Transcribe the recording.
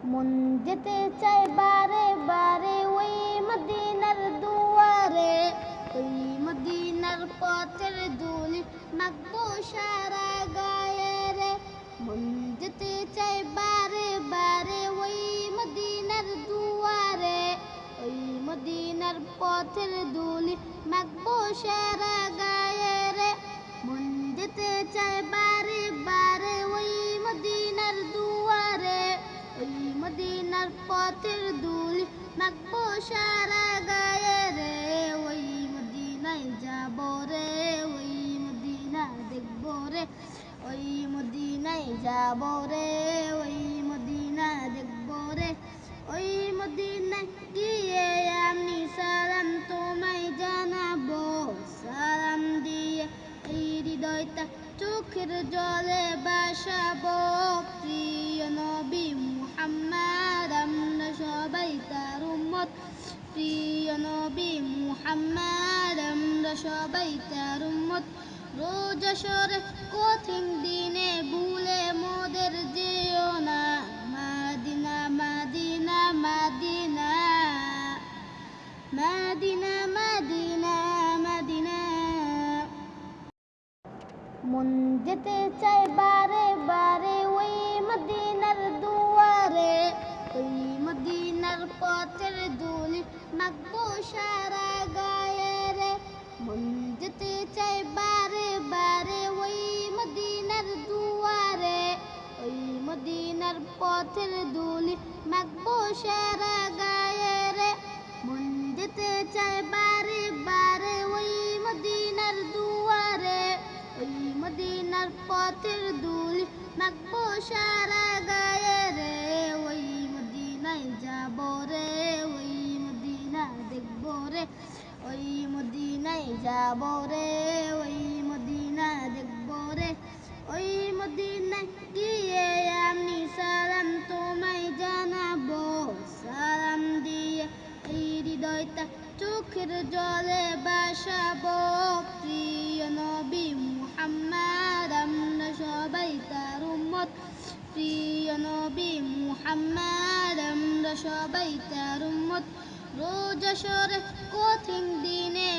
মন যেতে চায় বারে বারে ওই মদিনার দুয়ারে, ওই মদিনার পথের ধুলি মাখবো সারা গায়ে রে। মন যেতে চায় বারে বারে ওই মদিনার দুয়ারে, ওই মদিনার পথের ধুলি মাখবো সারা গায়ে রে। মন যেতে চায় বারে বারে ওই মদিনার দুয়ারে, ওই মদিনার পথের ধুলি মাখবো সারা গায়ে রে। ওই মদিনায় যাবো রে, ওই মদিনা দেখবো রে, ওই মদিনায় যাবো রে, ওই মদিনা দেখবো রে। ওই মদিনায় গিয়ে আমি সালাম তোমায় জানাবো, সালাম দিয়ে এই হৃদয়টা চোখের জলে ভাসাবো। প্রিয় নবী মুহাম্মদ আমরা সবাই তার উম্মত, প্রিয় নবী মুহাম্মদ আমরা সবাই তার উম্মত। রোজ আসরে কঠিন দিনে ভুলে মোদের যেও না, Medina Medina Medina Medina Medina Medina. মন যেতে চায় বারে বারে ওই মদিনার দুয়ারে, ওই মদিনার পথের ধুলি মাখবো সারা গায়ে রে। মন যেতে চায় বারে বারে ওই মদিনার দুয়ারে, ওই মদিনার পথের ধুলি মাখবো সারা গায়ে রে। মন যেতে চায় বারে বারে ওই মদিনার দুয়ারে, ওই মদিনার পথের ধুলি মাখবো সারা গায়ে রে। ওই মদিনায় যাবো রে, ওই মদিনা দেখবো রে, ওই মদিনায় যাবো রে, ওই মদিনা দেখবো রে। ওই মদিনায় গিয়ে আমি সালাম তোমায় জানাবো, সালাম দিয়ে এই হৃদয়টা চোখের জলে ভাসাবো। প্রিয় নবী মুহাম্মদ আমরা সবাই তার উম্মত, প্রিয় নবী মুহাম্মদ আমরা সবাই তার উম্মত। রোজ আসরে কঠিন দিনে